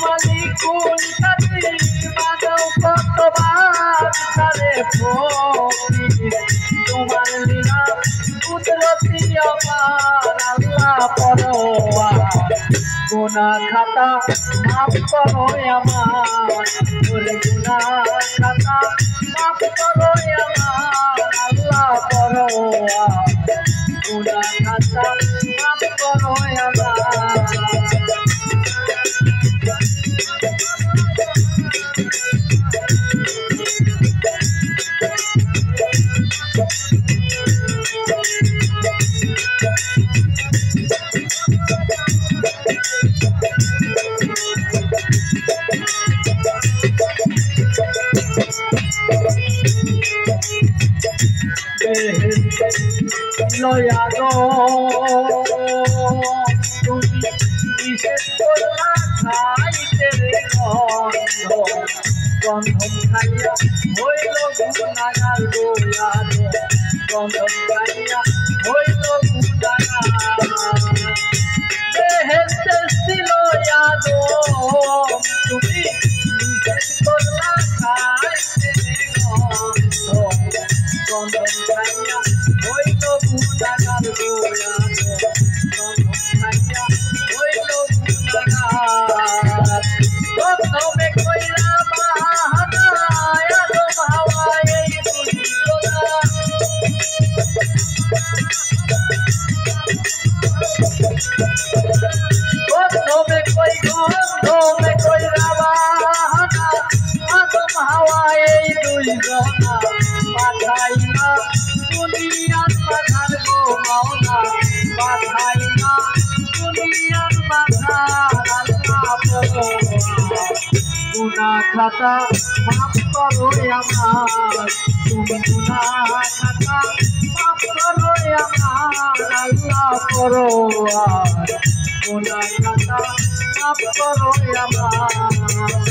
মালিক কোন কাছে মানব কতবার তারে ফকির তোমার লীলা কুদরতি আমার আল্লাহ পরোয়ার গুনাহ খাতা মাফ করো আমার ওরে গুনাহ খাতা মাফ করো আমার আল্লাহ পরোয়ার গুনাহ খাতা মাফ করো আমার লয়া গো তুমি বিশেষ করলা খাইতে রে গন্ধ গন্ধম খাইয়া হইল গুনাগার গোয়া গন্ধম খাইয়া হইল গুনাগার বেহেশতে ছিল গো তুমি বিশেষ করলা খাইতে রে গন্ধ গন্ধম খাইয়া হইল গুনাগার গোয়া গন্ধম খাইয়া হইল গুনাগার গন্ধমে কইরা বাহানা আদম হাওয়ায় দুনিয়া গন্ধমে কইরা বাহানা আদম হাওয়ায় দুইজনা পাঠাইলা দুনিয়ার বাধার গো মাওলা পাঠাইলা দুনিয়ার বাধার আল্লাহ পরোয়ার গুনাহ খাতা মাফ করো আমার তুমি গুনাহ খাতা মাফ করো আমার আল্লাহ পরোয়ার গুনাহ খাতা মাফ করো আমার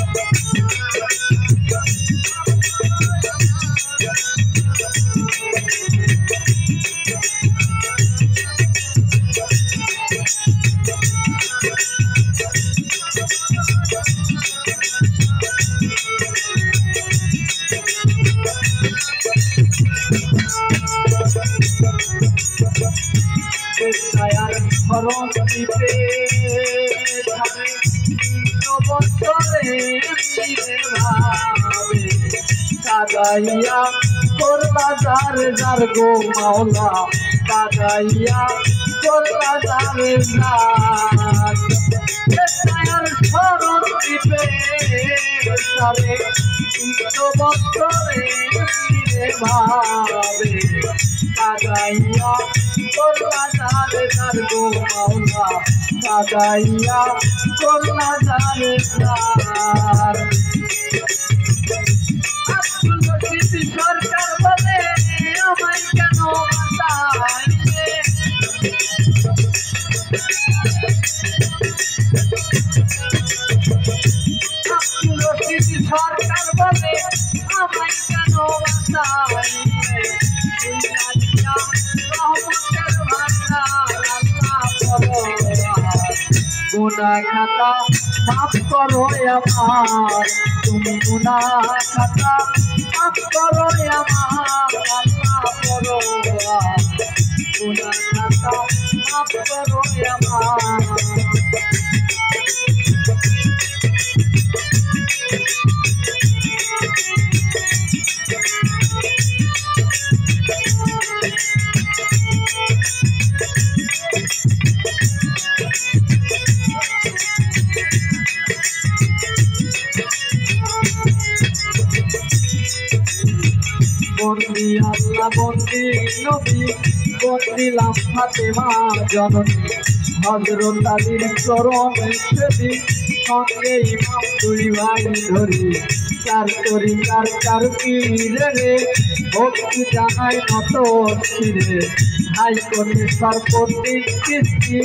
দয়ার ধরন দিতে থাকে বছরে ফিরে ভাবে কাদাইয়া করলা যার যার গো মাওলা কাদাইয়া করলা যার যার দয়ার ধরন দিতে থাকে বছরে ফিরে ভাবে কাদাইয়া করলা যার যার গো মাওলা কাদাইয়া করলা যার যার আব্দুল রশিদ সরকার বলে আমায় কেন বাঁচাইলে আব্দুল রশিদ সরকার বলে আমায় কেন বাঁচাইলে গুনাহ খাতা মাফ করো আমার তুমি গুনাহ খাতা মাফ করো আমার আল্লাহ পরোয়ার গুনাহ খাতা মাফ করো আমার বন্দি আল্লাহ বন্দি নবী বন্দিলাম ফাতেমা জননী হযরত আলীর চরণে সেদিন সঙ্গে ইমাম দুই ভাই ধরি চার তরিকার চার পীরে রে ভক্তি জানাই নত শিরে হাইকোর্টে সর্বদিন কিস্তি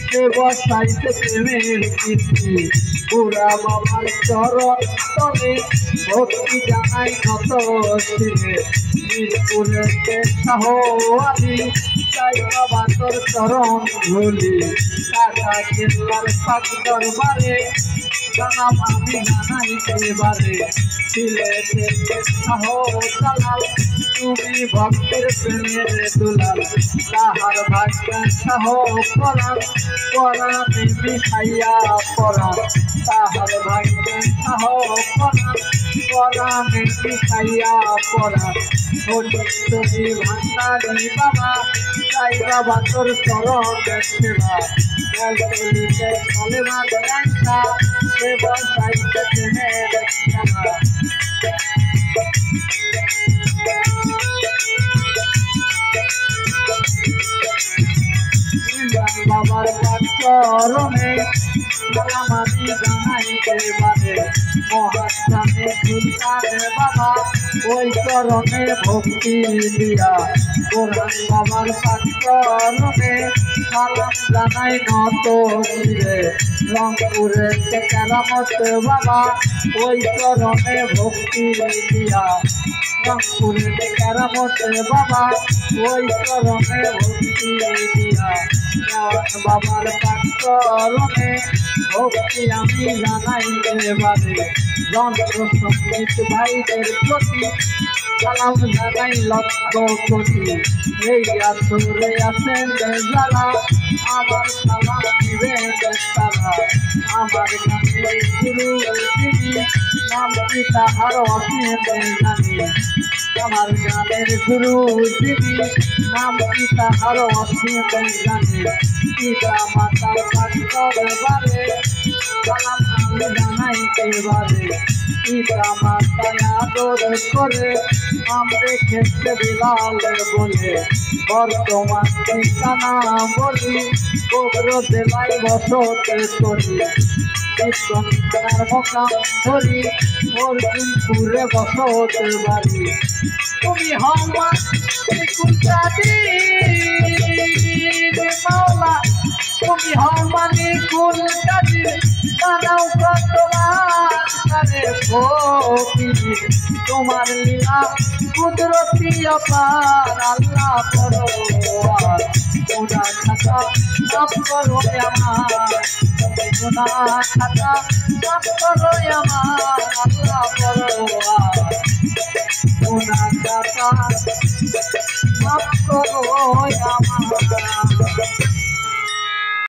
সে বসাইতে প্রেমের কিস্তি বুড়া বাবার চরণ তলে ভক্তি জানাই নত শিরে মিরপুরেতে শাহ আলী চাই বাবা তোর চরণ ধুলি ঢাকা কেল্লার পাক দরবারে সালাম আমি জানাই এবারে সিলেটের সাহস দালাল তুমি ভক্তের প্রেমের দুলাল তাহার ভাগ্যে সাহ পরাণ পরাণে মিশাইয়া পরাণ তাহার ভাগ্যে সাহ পরাণ পরাণে মিশাইয়া পরাণ তুমি ভান্ডারি বাবা তাই বাবা তোর চরণে সেবা চলিতে চলে বাংলা এবার সাইতে প্রেমের খেলা বাবার চরণে সালাম আমি জানাই এবারে মহাস্থানে সুলতান বাবা ওই চরণে ভক্তি দিয়া কোরআন বাবার চরণে সালাম জানাই নত শিরে রংপুরে কেরামত বাবা ওই চরণে ভক্তি দিয়া রংপুরে কেরামত বাবা ওই চরণে ভক্তি দিয়া বাবার চরণে ভক্তি আমি জানাই এবারে যন্ত্র সঙ্গীত ভাইদের প্রতি সালাম জানাই লক্ষ কোটি এই আসরে আছেন যারা আমার সালাম দিবেন তারা আমার গানের গুরু তিনি নাম কি তাহার অসীমে জানি আমার গানের গুরু তিনি নাম কি তাহার অসীমে জানি পিতা মাতার বারে সালাম আমি জানাই এবারে পিতা মাতায় আদর করে আমরে ক্ষেত্রে বিলাল বলে বর্তমান ঠিকানা বলি গোগ্র জেলায় বসতে করি বিশ্বনাথ মোকাম ধরি অর্জুনপুরে বসতে বাড়ি তুমি হওয়া মাওলা তুমি হওয়ানি কুল কাদির বানাও তোমার লীলা কুদরতি অপার আল্লাহ পরোয়ার গুনাহ খাতা মাফ করো আমার গুনাহ খাতা মাফ করো আমার আল্লাহ পরোয়ার গুনাহ খাতা মাফ করো আমার